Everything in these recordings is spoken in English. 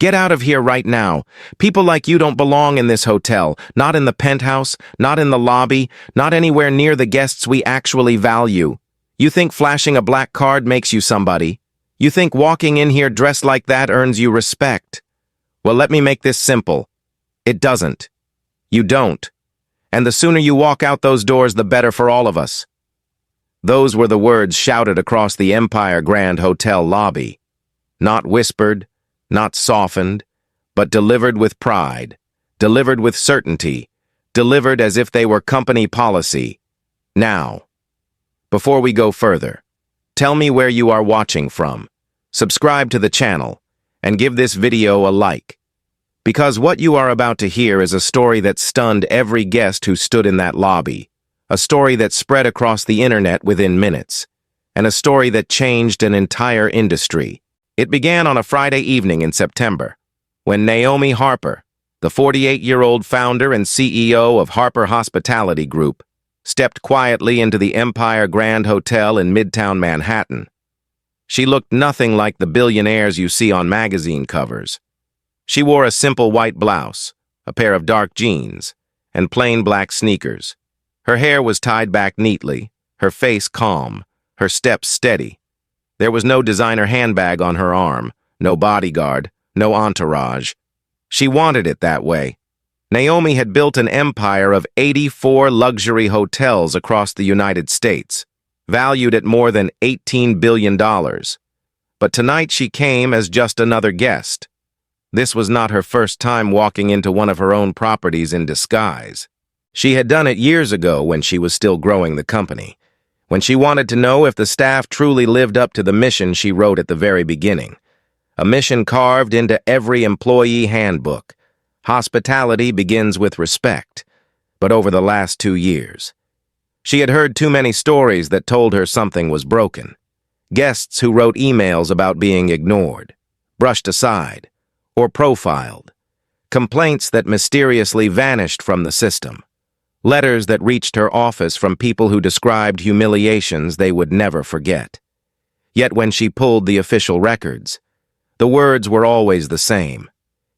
Get out of here right now. People like you don't belong in this hotel, not in the penthouse, not in the lobby, not anywhere near the guests we actually value. You think flashing a black card makes you somebody? You think walking in here dressed like that earns you respect? Well, let me make this simple. It doesn't. You don't. And the sooner you walk out those doors, the better for all of us. Those were the words shouted across the Empire Grand Hotel lobby. Not whispered, not softened, but delivered with pride, delivered with certainty, delivered as if they were company policy. Now, before we go further, tell me where you are watching from, subscribe to the channel, and give this video a like. Because what you are about to hear is a story that stunned every guest who stood in that lobby, a story that spread across the internet within minutes, and a story that changed an entire industry. It began on a Friday evening in September, when Naomi Harper, the 48-year-old founder and CEO of Harper Hospitality Group, stepped quietly into the Empire Grand Hotel in Midtown Manhattan. She looked nothing like the billionaires you see on magazine covers. She wore a simple white blouse, a pair of dark jeans, and plain black sneakers. Her hair was tied back neatly, her face calm, her steps steady. There was no designer handbag on her arm, no bodyguard, no entourage. She wanted it that way. Naomi had built an empire of 84 luxury hotels across the United States, valued at more than $18 billion. But tonight she came as just another guest. This was not her first time walking into one of her own properties in disguise. She had done it years ago when she was still growing the company, when she wanted to know if the staff truly lived up to the mission she wrote at the very beginning. A mission carved into every employee handbook. Hospitality begins with respect. But over the last 2 years, she had heard too many stories that told her something was broken. Guests who wrote emails about being ignored, brushed aside, or profiled. Complaints that mysteriously vanished from the system. Letters that reached her office from people who described humiliations they would never forget. Yet when she pulled the official records, the words were always the same.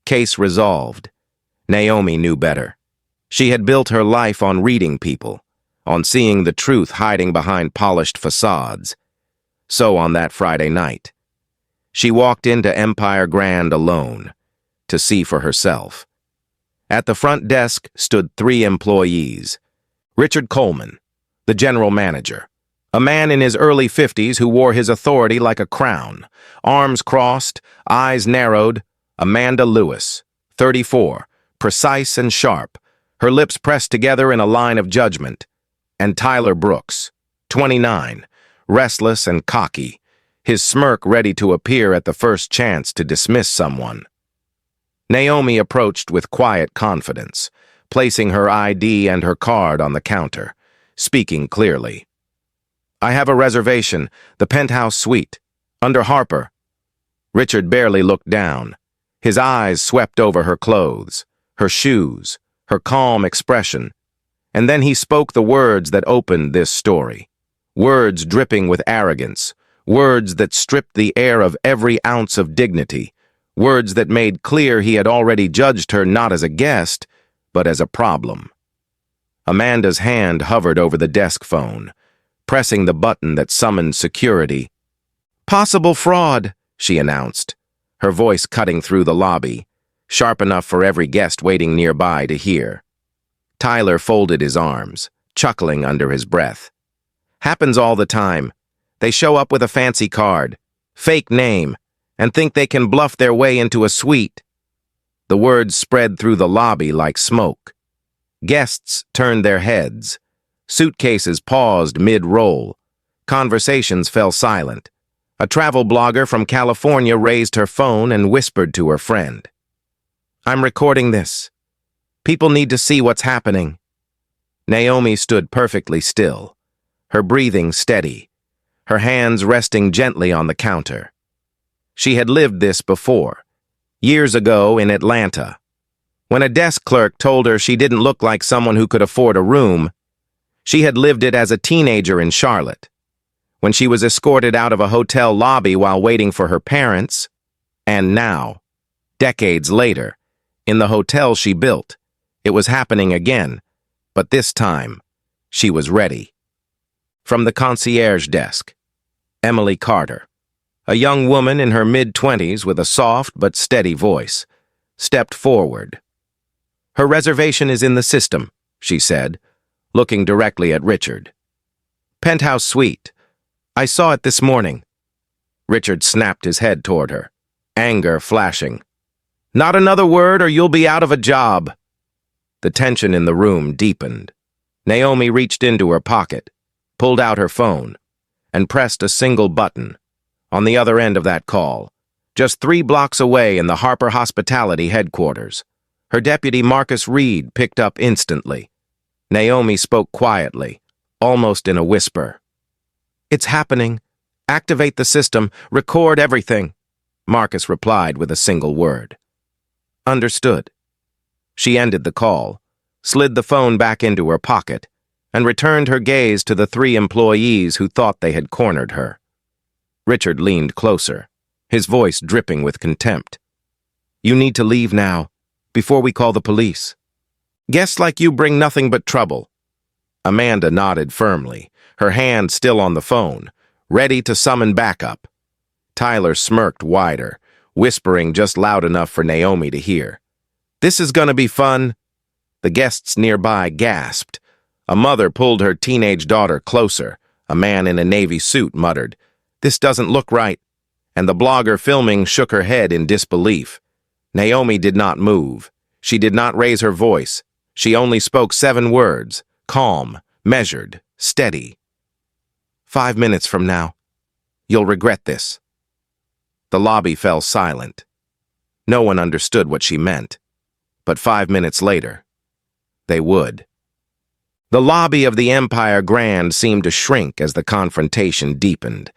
Case resolved. Naomi knew better. She had built her life on reading people, on seeing the truth hiding behind polished facades. So on that Friday night, she walked into Empire Grand alone, to see for herself. At the front desk stood 3 employees. Richard Coleman, the general manager, a man in his early 50s who wore his authority like a crown, arms crossed, eyes narrowed. Amanda Lewis, 34, precise and sharp, her lips pressed together in a line of judgment. And Tyler Brooks, 29, restless and cocky, his smirk ready to appear at the first chance to dismiss someone. Naomi approached with quiet confidence, placing her ID and her card on the counter, speaking clearly. "I have a reservation, the penthouse suite, under Harper." Richard barely looked down. His eyes swept over her clothes, her shoes, her calm expression, and then he spoke the words that opened this story. Words dripping with arrogance, words that stripped the air of every ounce of dignity, words that made clear he had already judged her not as a guest, but as a problem. Amanda's hand hovered over the desk phone, pressing the button that summoned security. "Possible fraud," she announced, her voice cutting through the lobby, sharp enough for every guest waiting nearby to hear. Tyler folded his arms, chuckling under his breath. "Happens all the time. They show up with a fancy card, fake name, and think they can bluff their way into a suite." The words spread through the lobby like smoke. Guests turned their heads. Suitcases paused mid-roll. Conversations fell silent. A travel blogger from California raised her phone and whispered to her friend, "I'm recording this. People need to see what's happening." Naomi stood perfectly still, her breathing steady, her hands resting gently on the counter. She had lived this before, years ago in Atlanta. When a desk clerk told her she didn't look like someone who could afford a room, she had lived it as a teenager in Charlotte. When she was escorted out of a hotel lobby while waiting for her parents, and now, Decades later, in the hotel she built, it was happening again, but this time, she was ready. From the concierge desk, Emily Carter, a young woman in her mid-20s with a soft but steady voice, stepped forward. "Her reservation is in the system," she said, looking directly at Richard. "Penthouse suite. I saw it this morning." Richard snapped his head toward her, anger flashing. "Not another word or you'll be out of a job." The tension in the room deepened. Naomi reached into her pocket, pulled out her phone, and pressed a single button. On the other end of that call, just 3 blocks away in the Harper Hospitality headquarters, her deputy Marcus Reed picked up instantly. Naomi spoke quietly, almost in a whisper. "It's happening. Activate the system. Record everything." Marcus replied with a single word. "Understood." She ended the call, slid the phone back into her pocket, and returned her gaze to the 3 employees who thought they had cornered her. Richard leaned closer, his voice dripping with contempt. "You need to leave now, before we call the police. Guests like you bring nothing but trouble." Amanda nodded firmly, her hand still on the phone, ready to summon backup. Tyler smirked wider, whispering just loud enough for Naomi to hear. "This is gonna be fun." The guests nearby gasped. A mother pulled her teenage daughter closer. A man in a navy suit muttered, "This doesn't look right." And the blogger filming shook her head in disbelief. Naomi did not move. She did not raise her voice. She only spoke 7 words, calm, measured, steady. "5 minutes from now, you'll regret this." The lobby fell silent. No one understood what she meant. But 5 minutes later, they would. The lobby of the Empire Grand seemed to shrink as the confrontation deepened.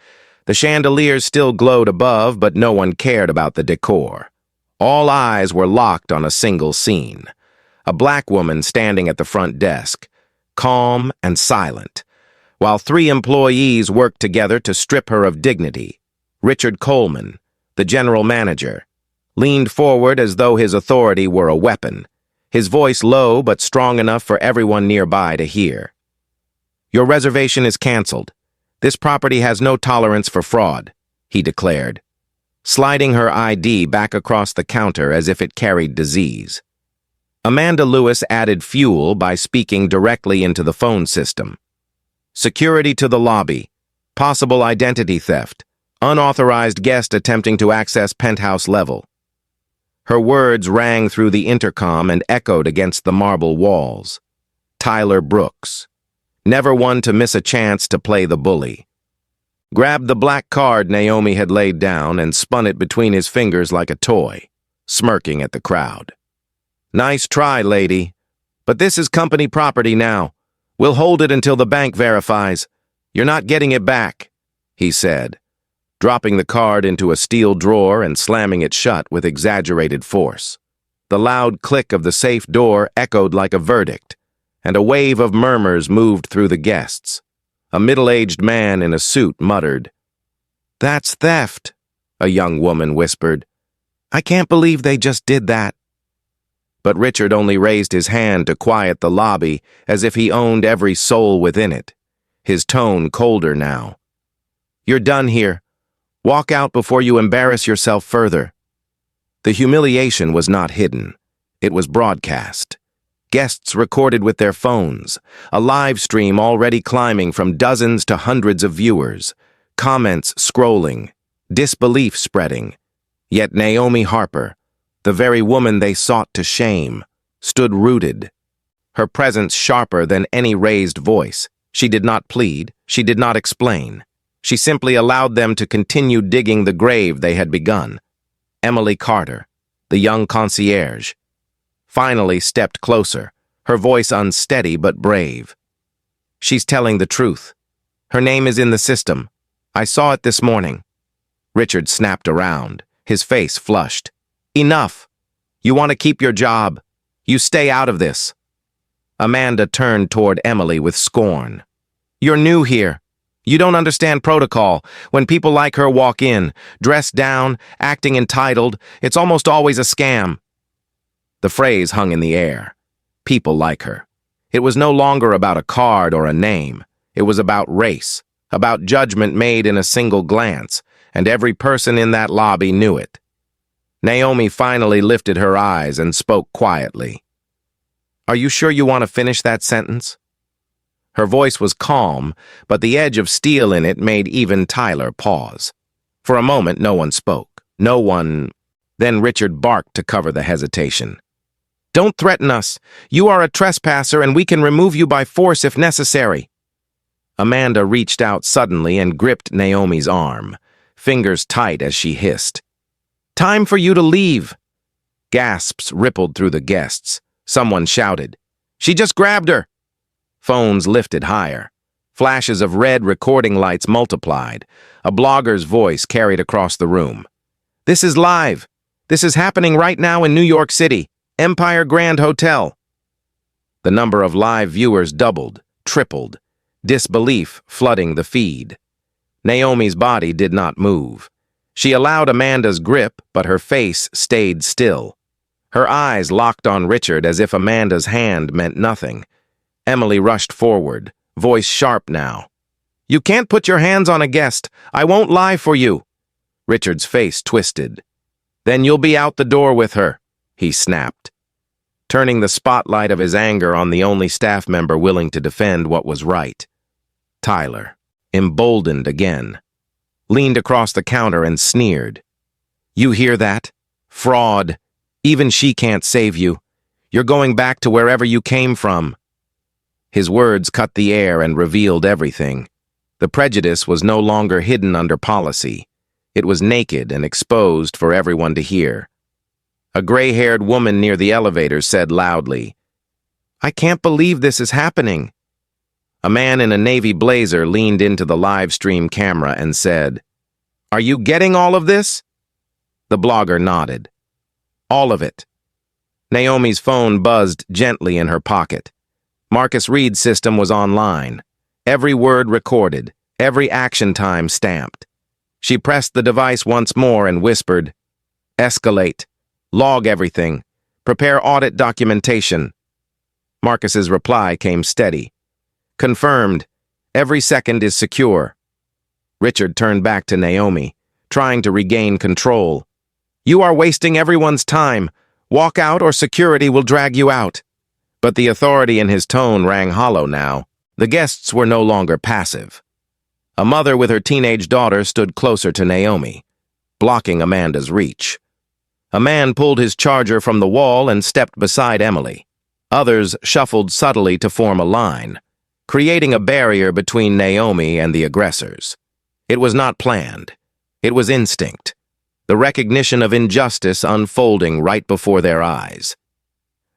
The chandeliers still glowed above, but no one cared about the decor. All eyes were locked on a single scene. A black woman standing at the front desk, calm and silent, while 3 employees worked together to strip her of dignity. Richard Coleman, the general manager, leaned forward as though his authority were a weapon, his voice low but strong enough for everyone nearby to hear. "Your reservation is canceled. This property has no tolerance for fraud," he declared, sliding her ID back across the counter as if it carried disease. Amanda Lewis added fuel by speaking directly into the phone system. "Security to the lobby. Possible identity theft. Unauthorized guest attempting to access penthouse level." Her words rang through the intercom and echoed against the marble walls. Tyler Brooks, never one to miss a chance to play the bully, grabbed the black card Naomi had laid down and spun it between his fingers like a toy, smirking at the crowd. "Nice try, lady. But this is company property now. We'll hold it until the bank verifies. You're not getting it back," he said, dropping the card into a steel drawer and slamming it shut with exaggerated force. The loud click of the safe door echoed like a verdict, and a wave of murmurs moved through the guests. A middle-aged man in a suit muttered, "That's theft," a young woman whispered. "I can't believe they just did that." But Richard only raised his hand to quiet the lobby as if he owned every soul within it, his tone colder now. "You're done here. Walk out before you embarrass yourself further." The humiliation was not hidden. It was broadcast. Guests recorded with their phones, a live stream already climbing from dozens to hundreds of viewers, comments scrolling, disbelief spreading. Yet Naomi Harper, the very woman they sought to shame, stood rooted, her presence sharper than any raised voice. She did not plead, she did not explain. She simply allowed them to continue digging the grave they had begun. Emily Carter, the young concierge, finally stepped closer, her voice unsteady but brave. "She's telling the truth. Her name is in the system. I saw it this morning." Richard snapped around, his face flushed. "Enough. You want to keep your job. You stay out of this." Amanda turned toward Emily with scorn. "You're new here. You don't understand protocol. When people like her walk in, dressed down, acting entitled, it's almost always a scam." The phrase hung in the air. People like her. It was no longer about a card or a name. It was about race, about judgment made in a single glance, and every person in that lobby knew it. Naomi finally lifted her eyes and spoke quietly. "Are you sure you want to finish that sentence?" Her voice was calm, but the edge of steel in it made even Tyler pause. For a moment, no one spoke. No one. Then Richard barked to cover the hesitation. "Don't threaten us. You are a trespasser and we can remove you by force if necessary." Amanda reached out suddenly and gripped Naomi's arm, fingers tight as she hissed. "Time for you to leave." Gasps rippled through the guests. Someone shouted, "She just grabbed her!" Phones lifted higher. Flashes of red recording lights multiplied. A blogger's voice carried across the room. "This is live. This is happening right now in New York City. Empire Grand Hotel." The number of live viewers doubled, tripled, disbelief flooding the feed. Naomi's body did not move. She allowed Amanda's grip, but her face stayed still. Her eyes locked on Richard as if Amanda's hand meant nothing. Emily rushed forward, voice sharp now. "You can't put your hands on a guest. I won't lie for you." Richard's face twisted. "Then you'll be out the door with her," he snapped, turning the spotlight of his anger on the only staff member willing to defend what was right. Tyler, emboldened again, leaned across the counter and sneered. "You hear that? Fraud. Even she can't save you. You're going back to wherever you came from." His words cut the air and revealed everything. The prejudice was no longer hidden under policy. It was naked and exposed for everyone to hear. A gray-haired woman near the elevator said loudly, "I can't believe this is happening." A man in a navy blazer leaned into the live stream camera and said, "Are you getting all of this?" The blogger nodded. "All of it." Naomi's phone buzzed gently in her pocket. Marcus Reed's system was online. Every word recorded, every action time stamped. She pressed the device once more and whispered, "Escalate. Log everything. Prepare audit documentation." Marcus's reply came steady. "Confirmed. Every second is secure." Richard turned back to Naomi, trying to regain control. "You are wasting everyone's time. Walk out or security will drag you out." But the authority in his tone rang hollow now. The guests were no longer passive. A mother with her teenage daughter stood closer to Naomi, blocking Amanda's reach. A man pulled his charger from the wall and stepped beside Emily. Others shuffled subtly to form a line, creating a barrier between Naomi and the aggressors. It was not planned. It was instinct, the recognition of injustice unfolding right before their eyes.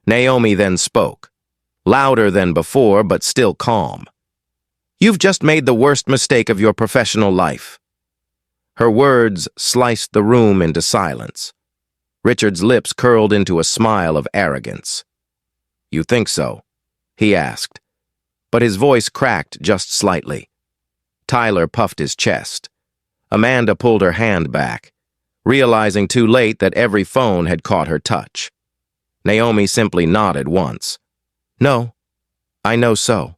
Naomi then spoke, louder than before but still calm. "You've just made the worst mistake of your professional life." Her words sliced the room into silence. Richard's lips curled into a smile of arrogance. "You think so?" he asked, but his voice cracked just slightly. Tyler puffed his chest. Amanda pulled her hand back, realizing too late that every phone had caught her touch. Naomi simply nodded once. "No, I know so."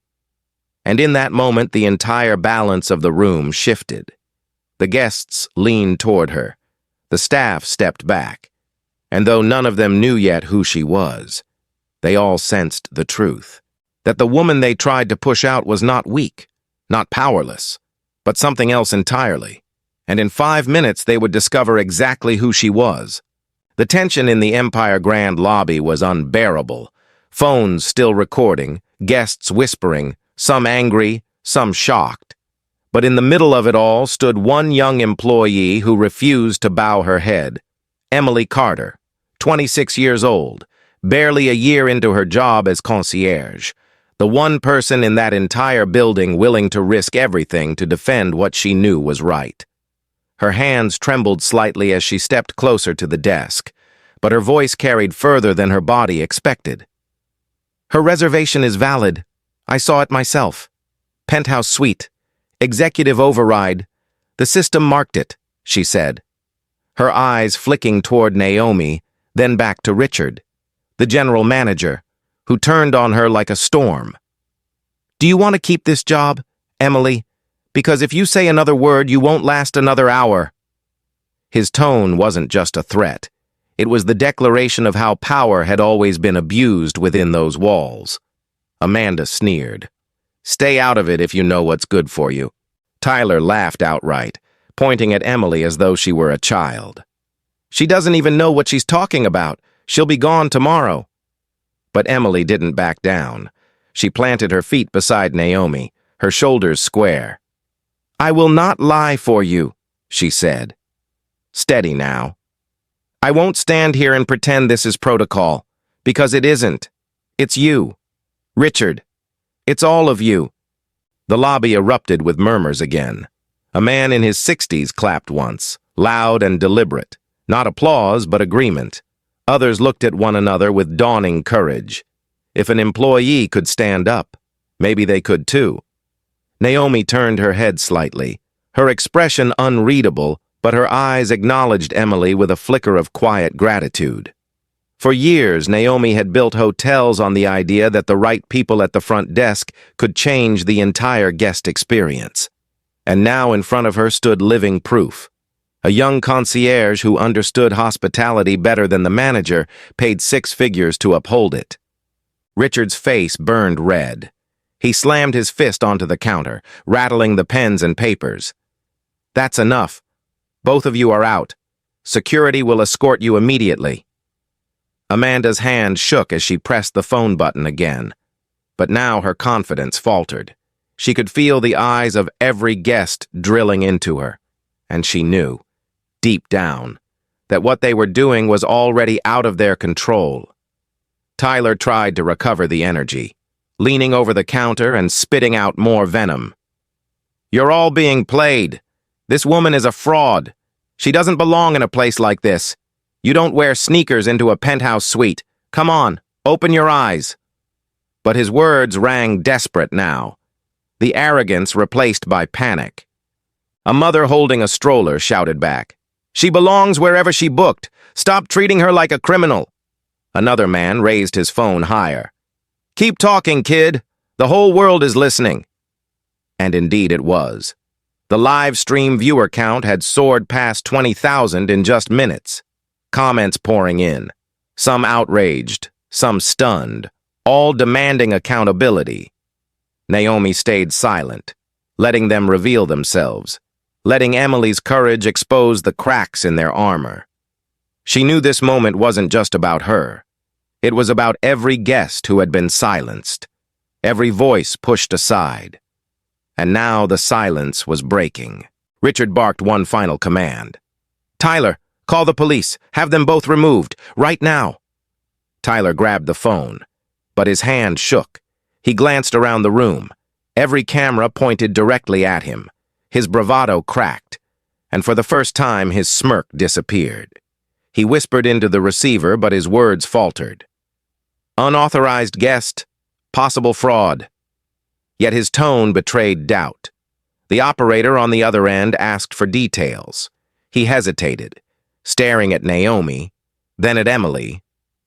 And in that moment, the entire balance of the room shifted. The guests leaned toward her. The staff stepped back. And though none of them knew yet who she was, they all sensed the truth. That the woman they tried to push out was not weak, not powerless, but something else entirely. And in 5 minutes, they would discover exactly who she was. The tension in the Empire Grand lobby was unbearable. Phones still recording, guests whispering, some angry, some shocked. But in the middle of it all stood one young employee who refused to bow her head. Emily Carter, 26 years old, barely a year into her job as concierge. The one person in that entire building willing to risk everything to defend what she knew was right. Her hands trembled slightly as she stepped closer to the desk, but her voice carried further than her body expected. "Her reservation is valid. I saw it myself. Penthouse suite, Executive override. The system marked it, she said, her eyes flicking toward Naomi, then back to Richard, the general manager, who turned on her like a storm. Do you want to keep this job, Emily? Because if you say another word, you won't last another hour. His tone wasn't just a threat. It was the declaration of how power had always been abused within those walls. Amanda sneered. Stay out of it if you know what's good for you. Tyler laughed outright, pointing at Emily as though she were a child. She doesn't even know what she's talking about. She'll be gone tomorrow. But Emily didn't back down. She planted her feet beside Naomi, her shoulders square. I will not lie for you, she said. Steady now. I won't stand here and pretend this is protocol, because it isn't. It's you. Richard. It's all of you. The lobby erupted with murmurs again. A man in his 60s clapped once, loud and deliberate. Not applause, but agreement. Others looked at one another with dawning courage. If an employee could stand up, maybe they could too. Naomi turned her head slightly, her expression unreadable, but her eyes acknowledged Emily with a flicker of quiet gratitude. For years, Naomi had built hotels on the idea that the right people at the front desk could change the entire guest experience. And now in front of her stood living proof. A young concierge who understood hospitality better than the manager paid 6 figures to uphold it. Richard's face burned red. He slammed his fist onto the counter, rattling the pens and papers. That's enough. Both of you are out. Security will escort you immediately. Amanda's hand shook as she pressed the phone button again. But now her confidence faltered. She could feel the eyes of every guest drilling into her. And she knew, deep down, that what they were doing was already out of their control. Tyler tried to recover the energy, leaning over the counter and spitting out more venom. You're all being played. This woman is a fraud. She doesn't belong in a place like this. You don't wear sneakers into a penthouse suite. Come on, open your eyes. But his words rang desperate now, the arrogance replaced by panic. A mother holding a stroller shouted back, She belongs wherever she booked. Stop treating her like a criminal. Another man raised his phone higher. Keep talking, kid. The whole world is listening. And indeed it was. The live stream viewer count had soared past 20,000 in just minutes. Comments pouring in. Some outraged, some stunned, all demanding accountability. Naomi stayed silent, letting them reveal themselves, letting Emily's courage expose the cracks in their armor. She knew this moment wasn't just about her. It was about every guest who had been silenced, every voice pushed aside. And now the silence was breaking. Richard barked one final command. Tyler, call the police. Have them both removed, right now. Tyler grabbed the phone, but his hand shook. He glanced around the room. Every camera pointed directly at him. His bravado cracked, and for the first time his smirk disappeared. He whispered into the receiver, but his words faltered. Unauthorized guest, possible fraud. Yet his tone betrayed doubt. The operator on the other end asked for details. He hesitated, staring at Naomi, then at Emily,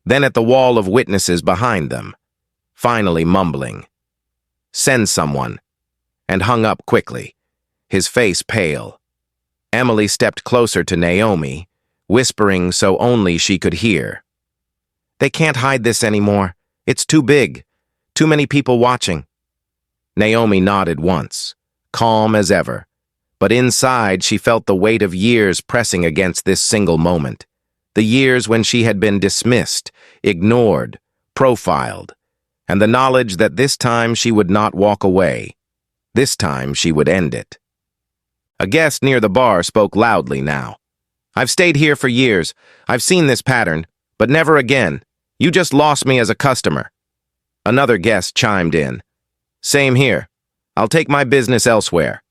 then at the wall of witnesses behind them, finally mumbling, Send someone, and hung up quickly, his face pale. Emily stepped closer to Naomi, whispering so only she could hear. They can't hide this anymore. It's too big. Too many people watching. Naomi nodded once, calm as ever, but inside she felt the weight of years pressing against this single moment. The years when she had been dismissed, ignored, profiled, and the knowledge that this time she would not walk away. This time she would end it. A guest near the bar spoke loudly now. I've stayed here for years. I've seen this pattern, but never again. You just lost me as a customer. Another guest chimed in. Same here. I'll take my business elsewhere.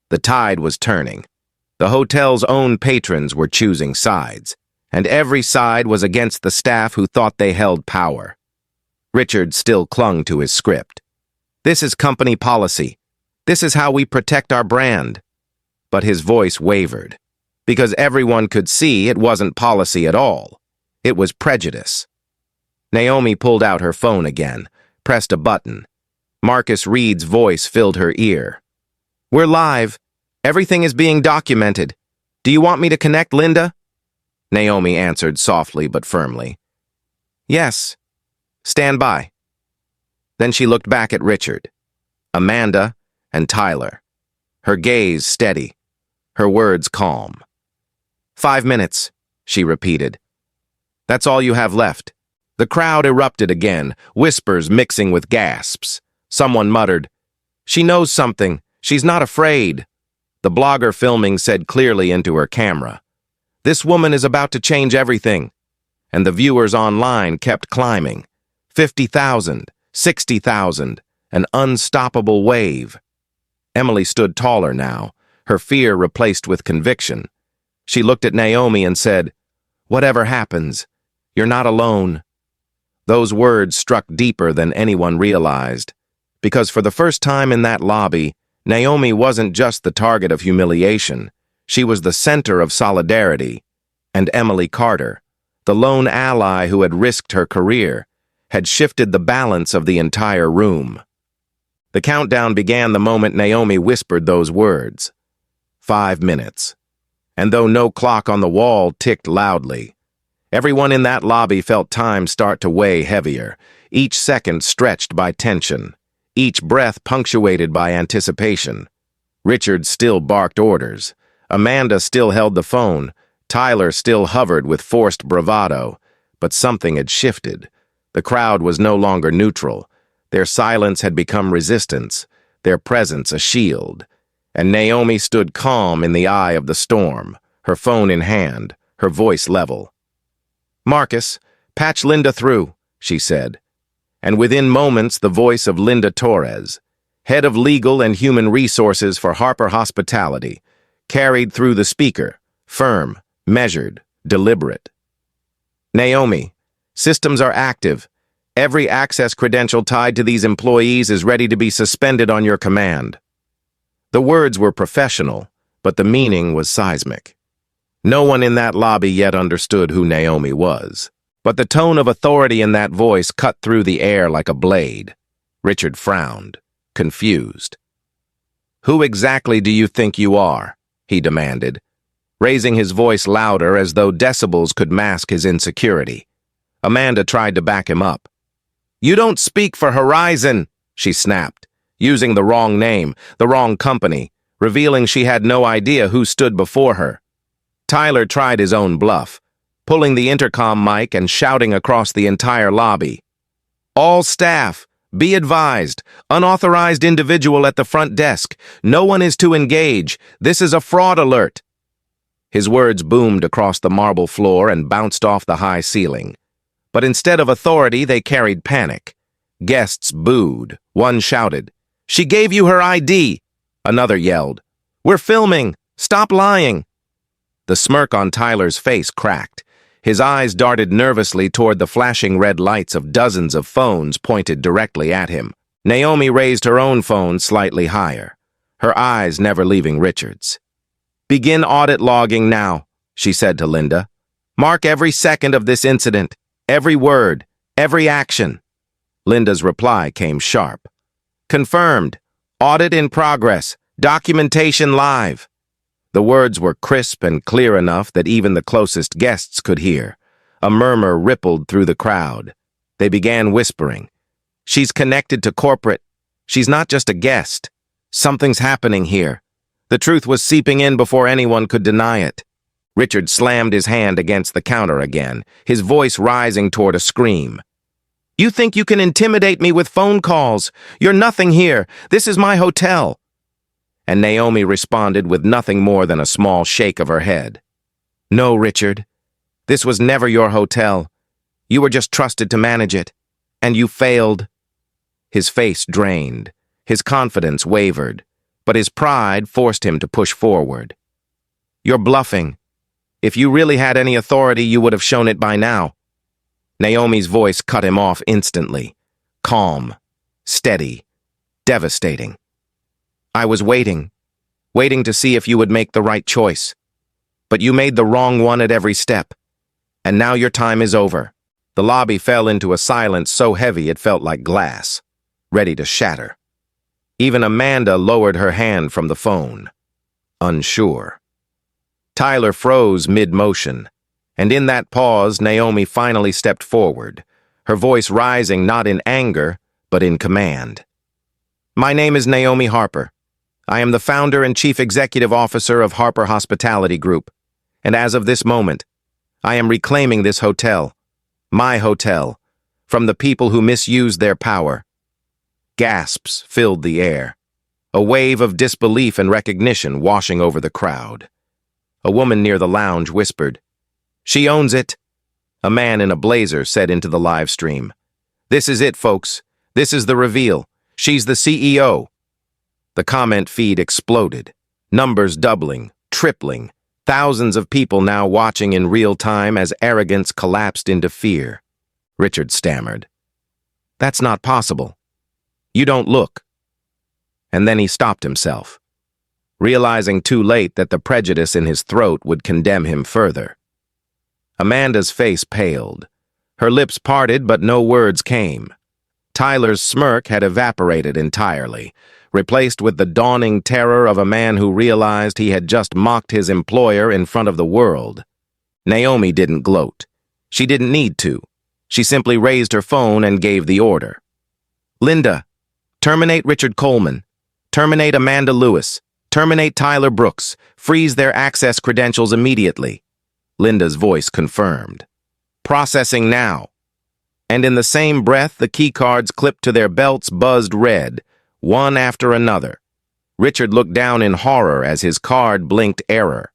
The tide was turning. The hotel's own patrons were choosing sides, and every side was against the staff who thought they held power. Richard still clung to his script. This is company policy. This is how we protect our brand. But his voice wavered, because everyone could see it wasn't policy at all. It was prejudice. Naomi pulled out her phone again, pressed a button. Marcus Reed's voice filled her ear. "We're live. Everything is being documented. Do you want me to connect Linda?" Naomi answered softly but firmly. "Yes. Stand by." Then she looked back at Richard, Amanda, and Tyler, her gaze steady, her words calm. 5 minutes, she repeated. "That's all you have left." The crowd erupted again, whispers mixing with gasps. Someone muttered, "She knows something. She's not afraid." The blogger filming said clearly into her camera, "This woman is about to change everything." And the viewers online kept climbing. 50,000, 60,000, an unstoppable wave. Emily stood taller now, her fear replaced with conviction. She looked at Naomi and said, "Whatever happens, you're not alone." Those words struck deeper than anyone realized, because for the first time in that lobby, Naomi wasn't just the target of humiliation. She was the center of solidarity. And Emily Carter, the lone ally who had risked her career, had shifted the balance of the entire room. The countdown began the moment Naomi whispered those words. 5 minutes. And though no clock on the wall ticked loudly, everyone in that lobby felt time start to weigh heavier, each second stretched by tension, each breath punctuated by anticipation. Richard still barked orders. Amanda still held the phone. Tyler still hovered with forced bravado. But something had shifted. The crowd was no longer neutral. Their silence had become resistance, their presence a shield. And Naomi stood calm in the eye of the storm, her phone in hand, her voice level. "Marcus, patch Linda through," she said. And within moments the voice of Linda Torres, head of legal and human resources for Harper Hospitality, carried through the speaker, firm, measured, deliberate. "Naomi, systems are active. Every access credential tied to these employees is ready to be suspended on your command." The words were professional, but the meaning was seismic. No one in that lobby yet understood who Naomi was, but the tone of authority in that voice cut through the air like a blade. Richard frowned, confused. "Who exactly do you think you are?" he demanded, raising his voice louder as though decibels could mask his insecurity. Amanda tried to back him up. "You don't speak for Horizon," she snapped, using the wrong name, the wrong company, revealing she had no idea who stood before her. Tyler tried his own bluff, pulling the intercom mic and shouting across the entire lobby. "All staff, be advised, unauthorized individual at the front desk. No one is to engage. This is a fraud alert." His words boomed across the marble floor and bounced off the high ceiling. But instead of authority, they carried panic. Guests booed. One shouted, "She gave you her ID!" Another yelled, "We're filming! Stop lying!" The smirk on Tyler's face cracked. His eyes darted nervously toward the flashing red lights of dozens of phones pointed directly at him. Naomi raised her own phone slightly higher, her eyes never leaving Richard's. "Begin audit logging now," she said to Linda. "Mark every second of this incident, every word, every action." Linda's reply came sharp. "Confirmed. Audit in progress. Documentation live." The words were crisp and clear enough that even the closest guests could hear. A murmur rippled through the crowd. They began whispering. "She's connected to corporate. She's not just a guest. Something's happening here." The truth was seeping in before anyone could deny it. Richard slammed his hand against the counter again, his voice rising toward a scream. "You think you can intimidate me with phone calls? You're nothing here. This is my hotel." And Naomi responded with nothing more than a small shake of her head. "No, Richard. This was never your hotel. You were just trusted to manage it. And you failed." His face drained. His confidence wavered. But his pride forced him to push forward. "You're bluffing. If you really had any authority, you would have shown it by now." Naomi's voice cut him off instantly. Calm, steady, devastating. I was waiting to see if you would make the right choice. But you made the wrong one at every step. And now your time is over." The lobby fell into a silence so heavy it felt like glass, ready to shatter. Even Amanda lowered her hand from the phone, unsure. Tyler froze mid-motion, and in that pause, Naomi finally stepped forward, her voice rising not in anger, but in command. "My name is Naomi Harper. I am the founder and chief executive officer of Harper Hospitality Group, and as of this moment, I am reclaiming this hotel, my hotel, from the people who misused their power." Gasps filled the air, a wave of disbelief and recognition washing over the crowd. A woman near the lounge whispered, "She owns it." A man in a blazer said into the live stream, "This is it, folks. This is the reveal. She's the CEO." The comment feed exploded, numbers doubling, tripling, thousands of people now watching in real time as arrogance collapsed into fear. Richard stammered, "That's not possible. You don't look." And then he stopped himself, realizing too late that the prejudice in his throat would condemn him further. Amanda's face paled. Her lips parted, but no words came. Tyler's smirk had evaporated entirely, replaced with the dawning terror of a man who realized he had just mocked his employer in front of the world. Naomi didn't gloat. She didn't need to. She simply raised her phone and gave the order. "Linda, terminate Richard Coleman. Terminate Amanda Lewis. Terminate Tyler Brooks. Freeze their access credentials immediately." Linda's voice confirmed. "Processing now." And in the same breath, the keycards clipped to their belts buzzed red, one after another. Richard looked down in horror as his card blinked error.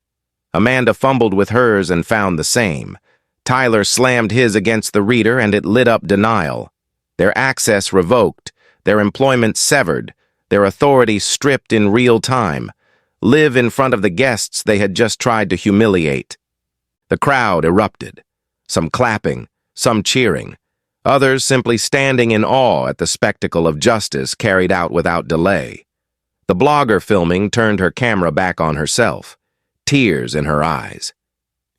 Amanda fumbled with hers and found the same. Tyler slammed his against the reader and it lit up denial. Their access revoked, their employment severed, their authority stripped in real time. Live in front of the guests they had just tried to humiliate. The crowd erupted, some clapping, some cheering, others simply standing in awe at the spectacle of justice carried out without delay. The blogger filming turned her camera back on herself, tears in her eyes.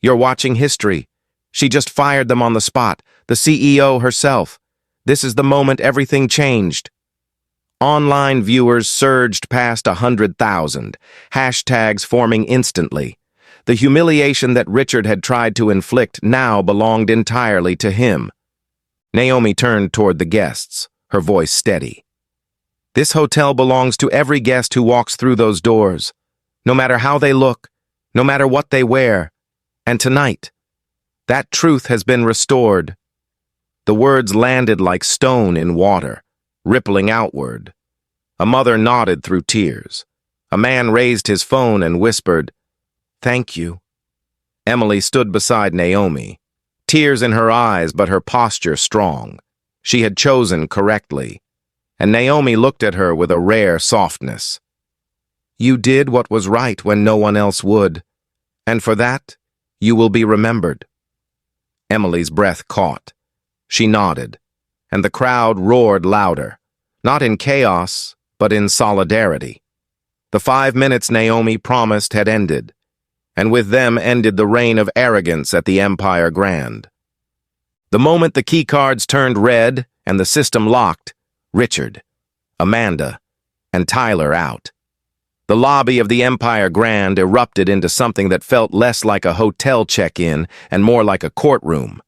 "You're watching history. She just fired them on the spot, the CEO herself. This is the moment everything changed." Online viewers surged past 100,000, hashtags forming instantly. The humiliation that Richard had tried to inflict now belonged entirely to him. Naomi turned toward the guests, her voice steady. "This hotel belongs to every guest who walks through those doors, no matter how they look, no matter what they wear. And tonight, that truth has been restored." The words landed like stone in water, rippling outward. A mother nodded through tears. A man raised his phone and whispered, "Thank you." Emily stood beside Naomi, tears in her eyes but her posture strong. She had chosen correctly, and Naomi looked at her with a rare softness. "You did what was right when no one else would, and for that, you will be remembered." Emily's breath caught. She nodded, and the crowd roared louder, not in chaos, but in solidarity. The 5 minutes Naomi promised had ended, and with them ended the reign of arrogance at the Empire Grand. The moment the keycards turned red and the system locked, Richard, Amanda, and Tyler out. The lobby of the Empire Grand erupted into something that felt less like a hotel check-in and more like a courtroom.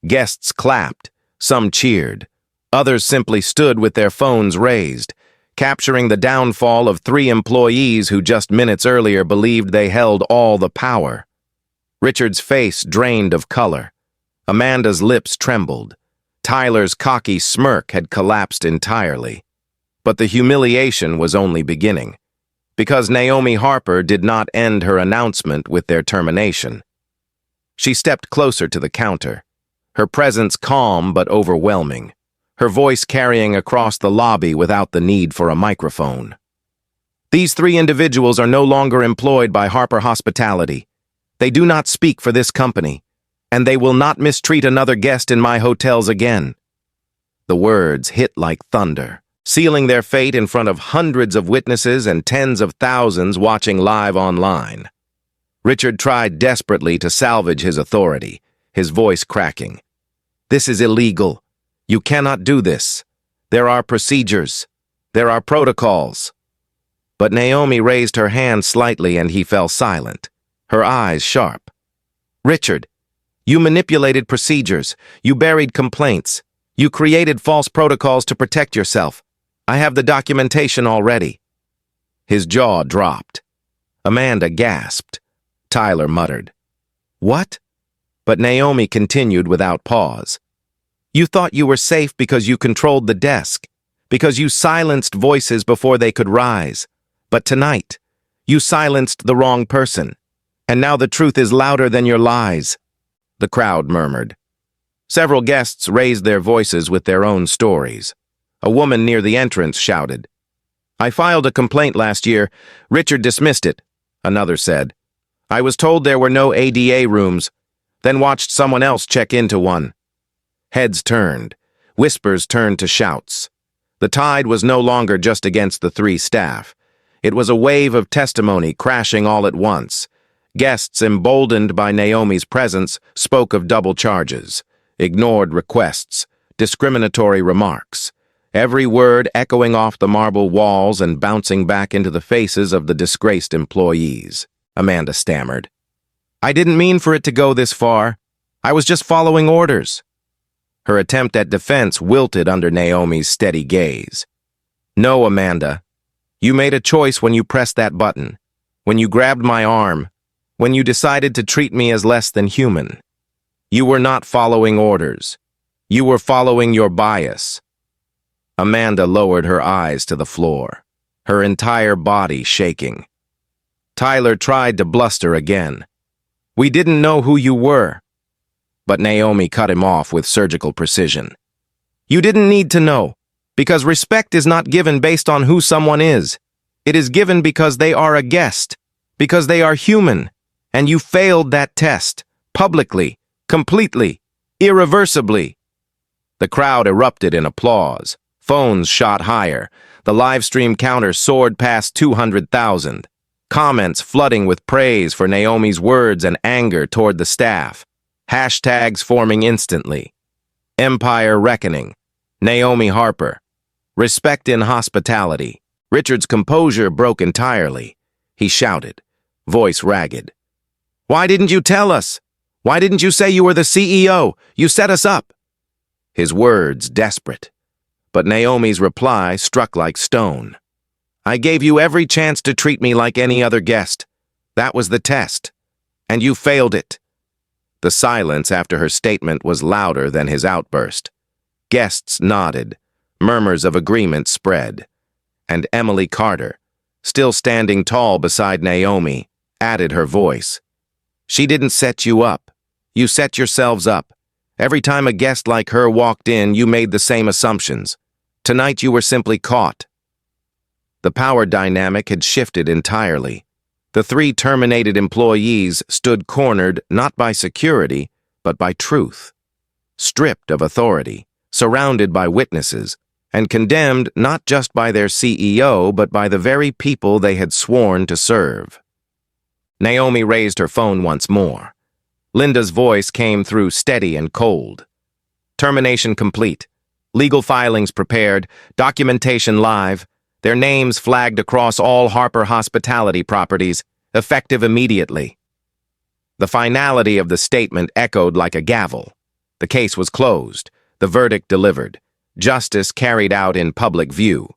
Guests clapped, some cheered, others simply stood with their phones raised, capturing the downfall of 3 employees who just minutes earlier believed they held all the power. Richard's face drained of color. Amanda's lips trembled. Tyler's cocky smirk had collapsed entirely. But the humiliation was only beginning, because Naomi Harper did not end her announcement with their termination. She stepped closer to the counter, her presence calm but overwhelming, her voice carrying across the lobby without the need for a microphone. "These 3 individuals are no longer employed by Harper Hospitality. They do not speak for this company, and they will not mistreat another guest in my hotels again." The words hit like thunder, sealing their fate in front of hundreds of witnesses and tens of thousands watching live online. Richard tried desperately to salvage his authority, his voice cracking. "This is illegal. You cannot do this. There are procedures. There are protocols." But Naomi raised her hand slightly and he fell silent, her eyes sharp. "Richard, you manipulated procedures. You buried complaints. You created false protocols to protect yourself. I have the documentation already." His jaw dropped. Amanda gasped. Tyler muttered, "What?" But Naomi continued without pause. "You thought you were safe because you controlled the desk, because you silenced voices before they could rise. But tonight, you silenced the wrong person, and now the truth is louder than your lies." The crowd murmured. Several guests raised their voices with their own stories. A woman near the entrance shouted, "I filed a complaint last year. Richard dismissed it," another said. "I was told there were no ADA rooms, then watched someone else check into one." Heads turned. Whispers turned to shouts. The tide was no longer just against the three staff. It was a wave of testimony crashing all at once. Guests, emboldened by Naomi's presence, spoke of double charges, ignored requests, discriminatory remarks, every word echoing off the marble walls and bouncing back into the faces of the disgraced employees. Amanda stammered, "I didn't mean for it to go this far. I was just following orders." Her attempt at defense wilted under Naomi's steady gaze. "No, Amanda. You made a choice when you pressed that button, when you grabbed my arm, when you decided to treat me as less than human. You were not following orders. You were following your bias." Amanda lowered her eyes to the floor, her entire body shaking. Tyler tried to bluster again. "We didn't know who you were." But Naomi cut him off with surgical precision. "You didn't need to know, because respect is not given based on who someone is. It is given because they are a guest, because they are human, and you failed that test, publicly, completely, irreversibly." The crowd erupted in applause. Phones shot higher. The live stream counter soared past 200,000. Comments flooding with praise for Naomi's words and anger toward the staff. Hashtags forming instantly. Empire Reckoning. Naomi Harper. Respect in hospitality. Richard's composure broke entirely. He shouted, voice ragged. "Why didn't you tell us? Why didn't you say you were the CEO? You set us up." His words desperate. But Naomi's reply struck like stone. "I gave you every chance to treat me like any other guest. That was the test. And you failed it." The silence after her statement was louder than his outburst. Guests nodded. Murmurs of agreement spread. And Emily Carter, still standing tall beside Naomi, added her voice. "She didn't set you up. You set yourselves up. Every time a guest like her walked in, you made the same assumptions. Tonight you were simply caught." The power dynamic had shifted entirely. The three terminated employees stood cornered not by security, but by truth. Stripped of authority, surrounded by witnesses, and condemned not just by their CEO, but by the very people they had sworn to serve. Naomi raised her phone once more. Linda's voice came through steady and cold. "Termination complete. Legal filings prepared. Documentation live. Their names flagged across all Harper Hospitality properties, effective immediately." The finality of the statement echoed like a gavel. The case was closed. The verdict delivered. Justice carried out in public view.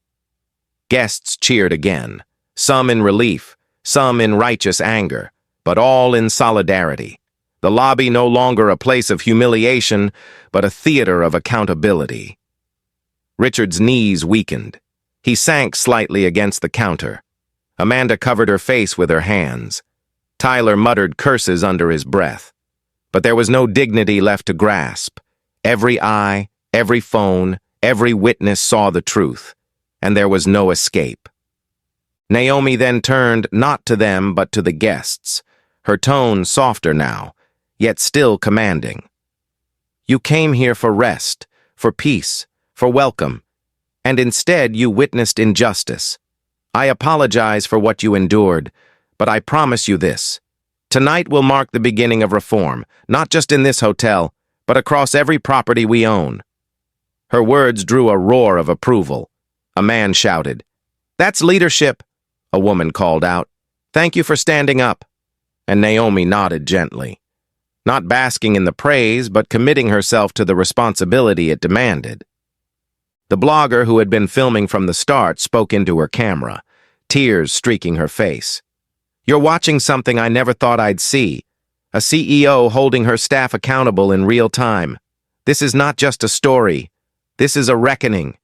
Guests cheered again, some in relief, some in righteous anger, but all in solidarity. The lobby no longer a place of humiliation, but a theater of accountability. Richard's knees weakened. He sank slightly against the counter. Amanda covered her face with her hands. Tyler muttered curses under his breath. But there was no dignity left to grasp. Every eye, every phone, every witness saw the truth, and there was no escape. Naomi then turned not to them but to the guests, her tone softer now, yet still commanding. "You came here for rest, for peace, for welcome. and instead you witnessed injustice. I apologize for what you endured, but I promise you this. Tonight will mark the beginning of reform, not just in this hotel, but across every property we own." Her words drew a roar of approval. A man shouted, "That's leadership," a woman called out. "Thank you for standing up." And Naomi nodded gently, not basking in the praise, but committing herself to the responsibility it demanded. The blogger who had been filming from the start spoke into her camera, tears streaking her face. "You're watching something I never thought I'd see. A CEO holding her staff accountable in real time. This is not just a story. This is a reckoning."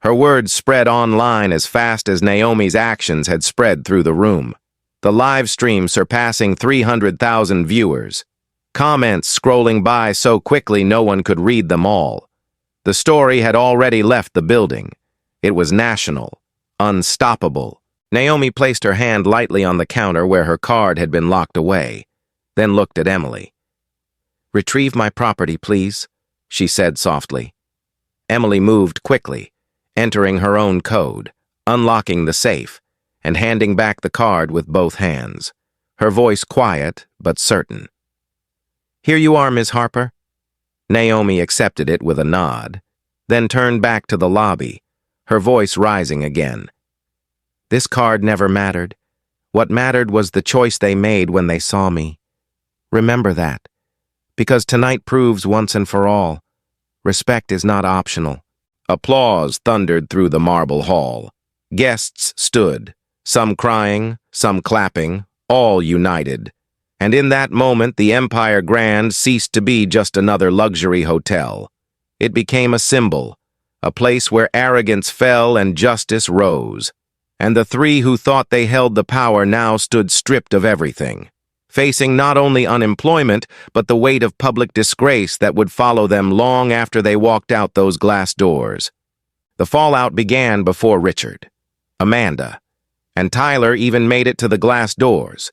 Her words spread online as fast as Naomi's actions had spread through the room. The live stream surpassing 300,000 viewers. Comments scrolling by so quickly no one could read them all. The story had already left the building. It was national, unstoppable. Naomi placed her hand lightly on the counter where her card had been locked away, then looked at Emily. "Retrieve my property, please," she said softly. Emily moved quickly, entering her own code, unlocking the safe, and handing back the card with both hands, her voice quiet but certain. "Here you are, Ms. Harper." Naomi accepted it with a nod, then turned back to the lobby, her voice rising again. "This card never mattered. What mattered was the choice they made when they saw me. Remember that, because tonight proves once and for all, respect is not optional." Applause thundered through the marble hall. Guests stood, some crying, some clapping, all united. And in that moment, the Empire Grand ceased to be just another luxury hotel. It became a symbol, a place where arrogance fell and justice rose. And the three who thought they held the power now stood stripped of everything, facing not only unemployment, but the weight of public disgrace that would follow them long after they walked out those glass doors. The fallout began before Richard, Amanda, and Tyler even made it to the glass doors,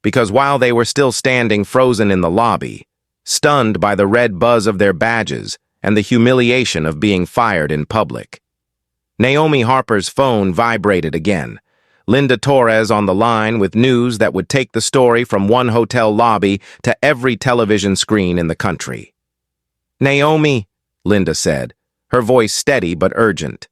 because while they were still standing frozen in the lobby, stunned by the red buzz of their badges and the humiliation of being fired in public. Naomi Harper's phone vibrated again, Linda Torres on the line with news that would take the story from one hotel lobby to every television screen in the country. "Naomi," Linda said, her voice steady but urgent.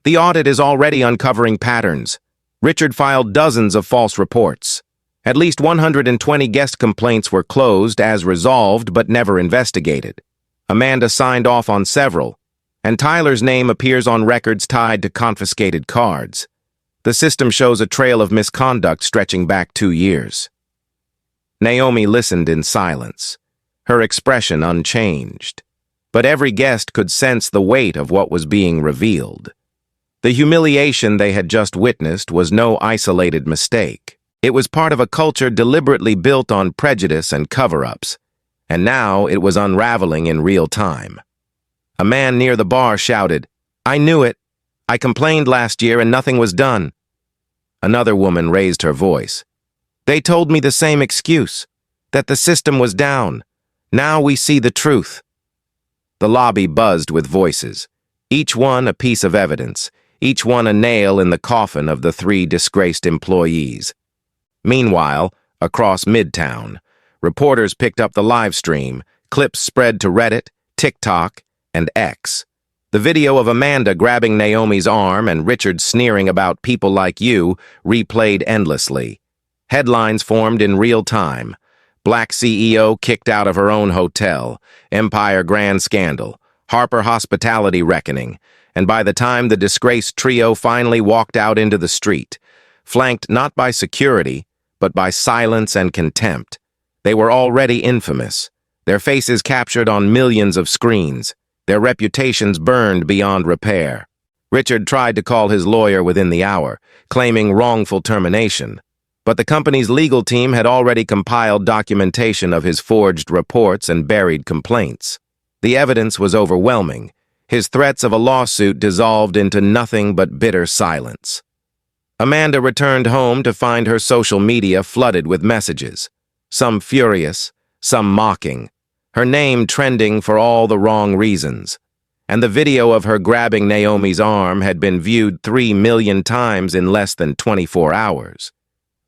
"The audit is already uncovering patterns. Richard filed dozens of false reports. At least 120 guest complaints were closed as resolved but never investigated. Amanda signed off on several, and Tyler's name appears on records tied to confiscated cards. The system shows a trail of misconduct stretching back 2 years." Naomi listened in silence, her expression unchanged. But every guest could sense the weight of what was being revealed. The humiliation they had just witnessed was no isolated mistake. It was part of a culture deliberately built on prejudice and cover-ups, and now it was unraveling in real time. A man near the bar shouted, "I knew it. I complained last year and nothing was done." Another woman raised her voice. "They told me the same excuse, that the system was down. Now we see the truth." The lobby buzzed with voices, each one a piece of evidence, each one a nail in the coffin of the 3 disgraced employees. Meanwhile, across Midtown, reporters picked up the live stream, clips spread to Reddit, TikTok, and X. The video of Amanda grabbing Naomi's arm and Richard sneering about people like you replayed endlessly. Headlines formed in real time. Black CEO kicked out of her own hotel, Empire Grand Scandal, Harper Hospitality Reckoning, and by the time the disgraced trio finally walked out into the street, flanked not by security, but by silence and contempt, they were already infamous, their faces captured on millions of screens, their reputations burned beyond repair. Richard tried to call his lawyer within the hour, claiming wrongful termination, but the company's legal team had already compiled documentation of his forged reports and buried complaints. The evidence was overwhelming. His threats of a lawsuit dissolved into nothing but bitter silence. Amanda returned home to find her social media flooded with messages, some furious, some mocking, her name trending for all the wrong reasons. and the video of her grabbing Naomi's arm had been viewed 3 million times in less than 24 hours.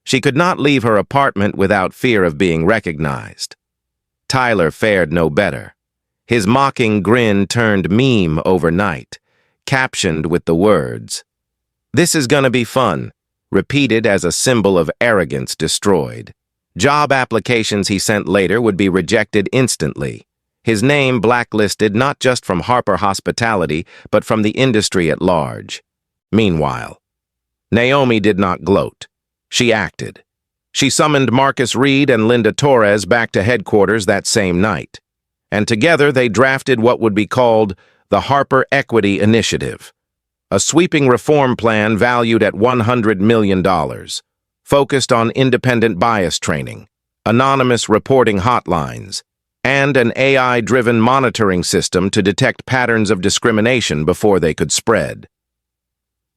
She could not leave her apartment without fear of being recognized. Tyler fared no better. His mocking grin turned meme overnight, captioned with the words, "This is gonna be fun," repeated as a symbol of arrogance destroyed. Job applications he sent later would be rejected instantly. His name blacklisted not just from Harper Hospitality, but from the industry at large. Meanwhile, Naomi did not gloat. She acted. She summoned Marcus Reed and Linda Torres back to headquarters that same night, and together they drafted what would be called the Harper Equity Initiative, a sweeping reform plan valued at $100 million, focused on independent bias training, anonymous reporting hotlines, and an AI-driven monitoring system to detect patterns of discrimination before they could spread.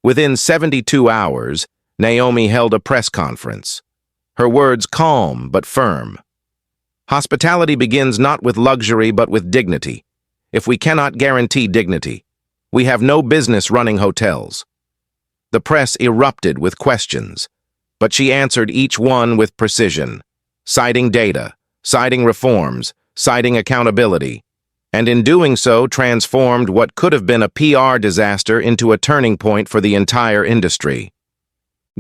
Within 72 hours, Naomi held a press conference, her words calm but firm. Hospitality begins not with luxury but with dignity. If we cannot guarantee dignity, we have no business running hotels. The press erupted with questions, but she answered each one with precision, citing data, citing reforms, citing accountability, and in doing so transformed what could have been a PR disaster into a turning point for the entire industry.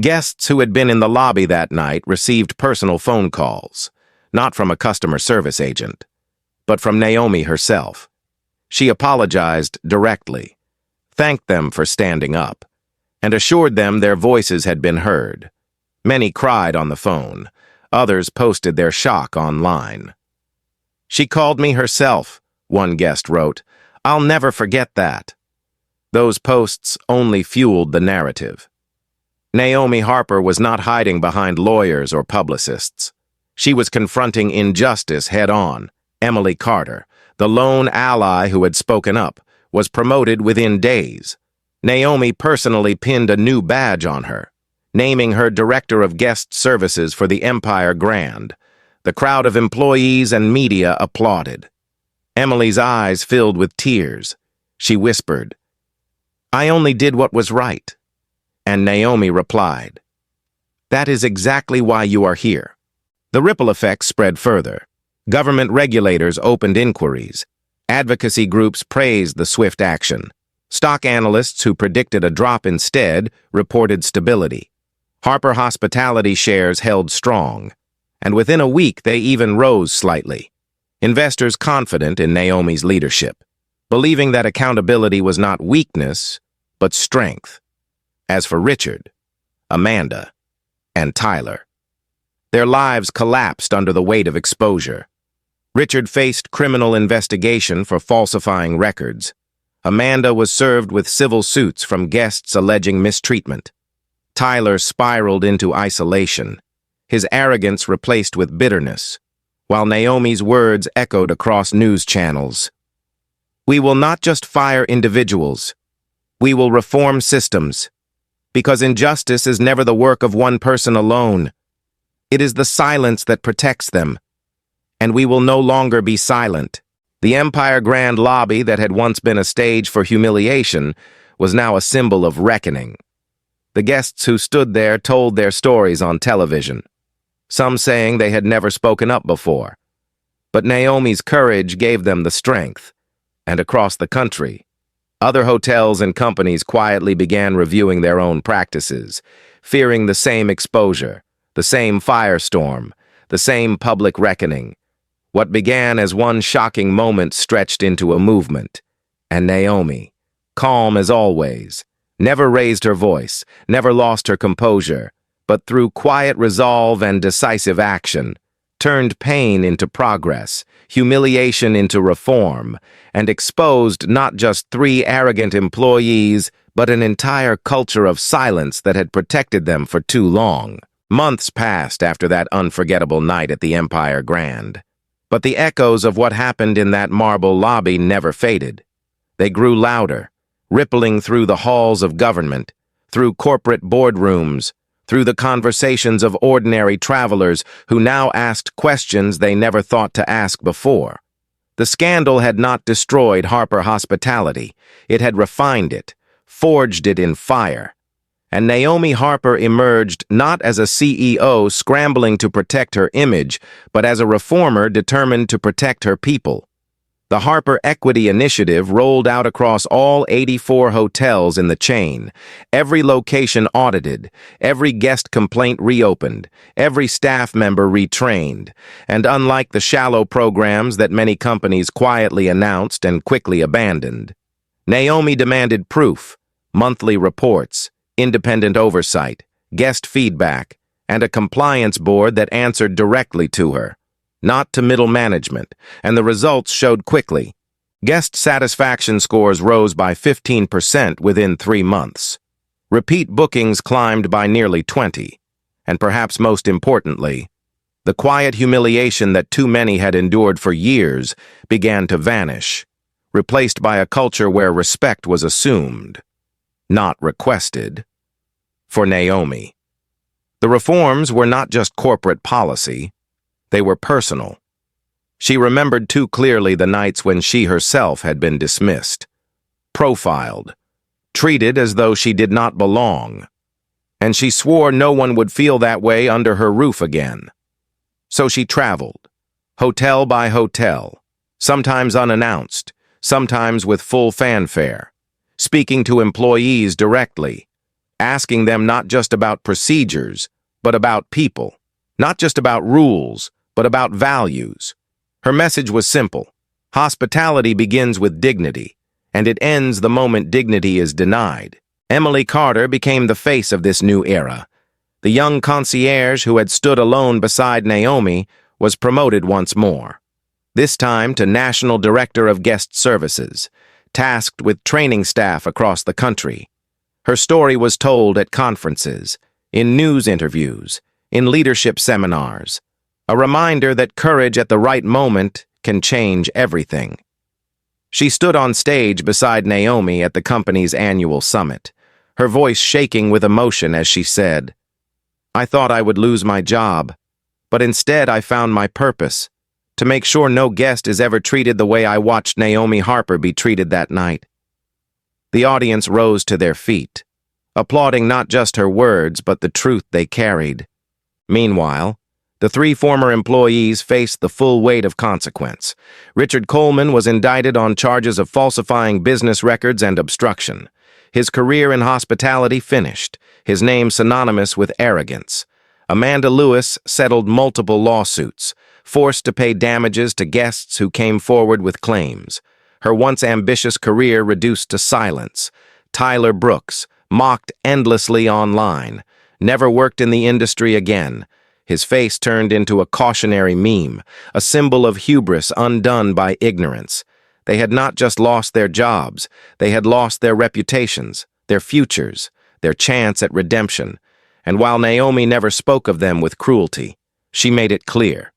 Guests who had been in the lobby that night received personal phone calls, not from a customer service agent, but from Naomi herself. She apologized directly, thanked them for standing up, and assured them their voices had been heard. Many cried on the phone. Others posted their shock online. "She called me herself," one guest wrote. "I'll never forget that." Those posts only fueled the narrative. Naomi Harper was not hiding behind lawyers or publicists. She was confronting injustice head-on. Emily Carter, the lone ally who had spoken up, was promoted within days. Naomi personally pinned a new badge on her, naming her Director of Guest Services for the Empire Grand. The crowd of employees and media applauded. Emily's eyes filled with tears. She whispered, "I only did what was right." And Naomi replied, "That is exactly why you are here." The ripple effects spread further. Government regulators opened inquiries. Advocacy groups praised the swift action. Stock analysts who predicted a drop instead reported stability. Harper Hospitality shares held strong, and within a week they even rose slightly. Investors confident in Naomi's leadership, believing that accountability was not weakness, but strength. As for Richard, Amanda, and Tyler, their lives collapsed under the weight of exposure. Richard faced criminal investigation for falsifying records. Amanda was served with civil suits from guests alleging mistreatment. Tyler spiraled into isolation, his arrogance replaced with bitterness, while Naomi's words echoed across news channels. "We will not just fire individuals. We will reform systems. Because injustice is never the work of one person alone. It is the silence that protects them. And we will no longer be silent." The Empire Grand Lobby that had once been a stage for humiliation was now a symbol of reckoning. The guests who stood there told their stories on television, some saying they had never spoken up before. But Naomi's courage gave them the strength, and across the country, other hotels and companies quietly began reviewing their own practices, fearing the same exposure, the same firestorm, the same public reckoning. What began as one shocking moment stretched into a movement, and Naomi, calm as always, never raised her voice, never lost her composure, but through quiet resolve and decisive action, turned pain into progress, humiliation into reform, and exposed not just 3 arrogant employees, but an entire culture of silence that had protected them for too long. Months passed after that unforgettable night at the Empire Grand. But the echoes of what happened in that marble lobby never faded. They grew louder, rippling through the halls of government, through corporate boardrooms, through the conversations of ordinary travelers who now asked questions they never thought to ask before. The scandal had not destroyed Harper hospitality. It had refined it, forged it in fire. And Naomi Harper emerged not as a CEO scrambling to protect her image, but as a reformer determined to protect her people. The Harper Equity Initiative rolled out across all 84 hotels in the chain, every location audited, every guest complaint reopened, every staff member retrained, and unlike the shallow programs that many companies quietly announced and quickly abandoned, Naomi demanded proof, monthly reports, independent oversight, guest feedback, and a compliance board that answered directly to her, not to middle management, and the results showed quickly. Guest satisfaction scores rose by 15% within 3 months. Repeat bookings climbed by nearly 20, and perhaps most importantly, the quiet humiliation that too many had endured for years began to vanish, replaced by a culture where respect was assumed, not requested. For Naomi, the reforms were not just corporate policy, they were personal. She remembered too clearly the nights when she herself had been dismissed, profiled, treated as though she did not belong, and she swore no one would feel that way under her roof again. So she traveled, hotel by hotel, sometimes unannounced, sometimes with full fanfare, speaking to employees directly, asking them not just about procedures, but about people, not just about rules, but about values. Her message was simple. Hospitality begins with dignity, and it ends the moment dignity is denied. Emily Carter became the face of this new era. The young concierge who had stood alone beside Naomi was promoted once more, this time to National Director of Guest Services, tasked with training staff across the country. Her story was told at conferences, in news interviews, in leadership seminars, a reminder that courage at the right moment can change everything. She stood on stage beside Naomi at the company's annual summit, her voice shaking with emotion as she said, "I thought I would lose my job, but instead I found my purpose, to make sure no guest is ever treated the way I watched Naomi Harper be treated that night." The audience rose to their feet, applauding not just her words but the truth they carried. Meanwhile, the 3 former employees faced the full weight of consequence. Richard Coleman was indicted on charges of falsifying business records and obstruction. His career in hospitality finished, his name synonymous with arrogance. Amanda Lewis settled multiple lawsuits, forced to pay damages to guests who came forward with claims. Her once ambitious career reduced to silence. Tyler Brooks, mocked endlessly online, never worked in the industry again. His face turned into a cautionary meme, a symbol of hubris undone by ignorance. They had not just lost their jobs, they had lost their reputations, their futures, their chance at redemption. And while Naomi never spoke of them with cruelty, she made it clear.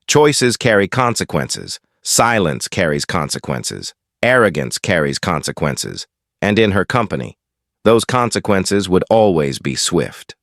Choices carry consequences. Silence carries consequences. Arrogance carries consequences. And in her company, those consequences would always be swift.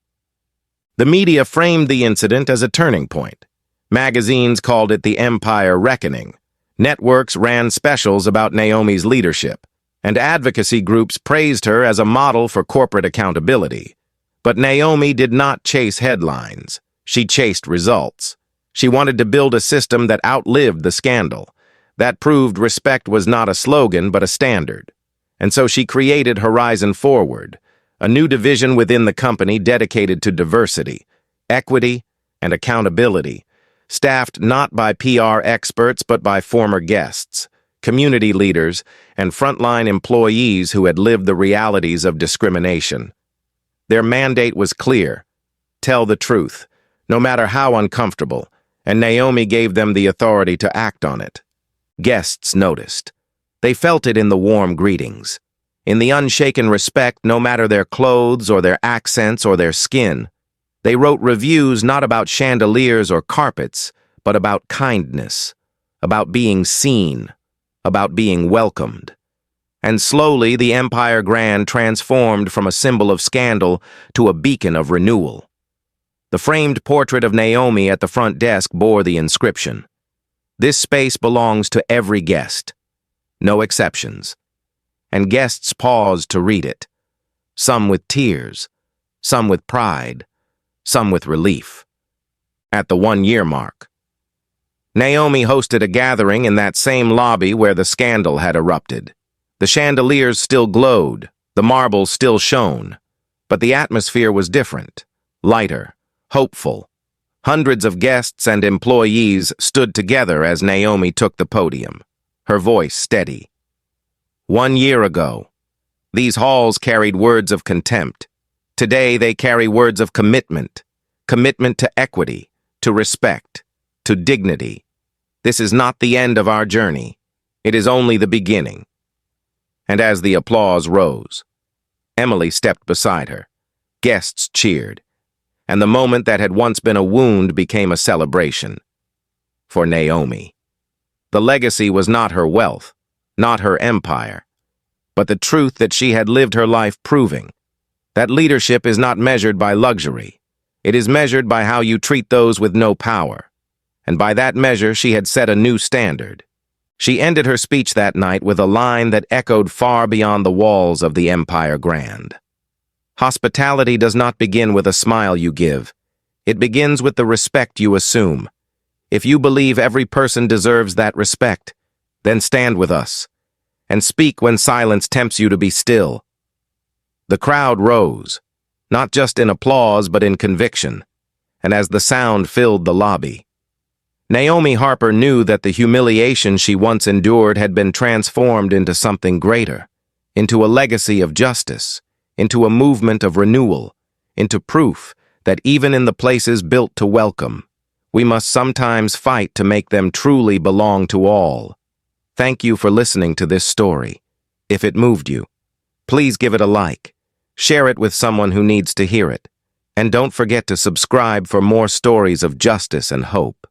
The media framed the incident as a turning point. Magazines called it the Empire Reckoning. Networks ran specials about Naomi's leadership, and advocacy groups praised her as a model for corporate accountability. But Naomi did not chase headlines. She chased results. She wanted to build a system that outlived the scandal. That proved respect was not a slogan but a standard. And so she created Horizon Forward, a new division within the company dedicated to diversity, equity, and accountability, staffed not by PR experts but by former guests, community leaders, and frontline employees who had lived the realities of discrimination. Their mandate was clear: tell the truth, no matter how uncomfortable, and Naomi gave them the authority to act on it. Guests noticed. They felt it in the warm greetings, in the unshaken respect no matter their clothes or their accents or their skin. They wrote reviews not about chandeliers or carpets, but about kindness, about being seen, about being welcomed. And slowly the Empire Grand transformed from a symbol of scandal to a beacon of renewal. The framed portrait of Naomi at the front desk bore the inscription, This space belongs to every guest, no exceptions. And guests paused to read it, some with tears, some with pride, some with relief. At the 1-year mark, Naomi hosted a gathering in that same lobby where the scandal had erupted. The chandeliers still glowed, the marbles still shone, but the atmosphere was different, lighter, hopeful. Hundreds of guests and employees stood together as Naomi took the podium, her voice steady. 1 year ago, these halls carried words of contempt. Today they carry words of commitment, commitment to equity, to respect, to dignity. This is not the end of our journey. It is only the beginning. And as the applause rose, Emily stepped beside her. Guests cheered, and the moment that had once been a wound became a celebration. For Naomi, the legacy was not her wealth, not her empire, but the truth that she had lived her life proving that leadership is not measured by luxury. It is measured by how you treat those with no power. And by that measure, she had set a new standard. She ended her speech that night with a line that echoed far beyond the walls of the Empire Grand. Hospitality does not begin with a smile you give. It begins with the respect you assume. If you believe every person deserves that respect, then stand with us, and speak when silence tempts you to be still. The crowd rose, not just in applause but in conviction, and as the sound filled the lobby, Naomi Harper knew that the humiliation she once endured had been transformed into something greater, into a legacy of justice, into a movement of renewal, into proof that even in the places built to welcome, we must sometimes fight to make them truly belong to all. Thank you for listening to this story. If it moved you, please give it a like, share it with someone who needs to hear it, and don't forget to subscribe for more stories of justice and hope.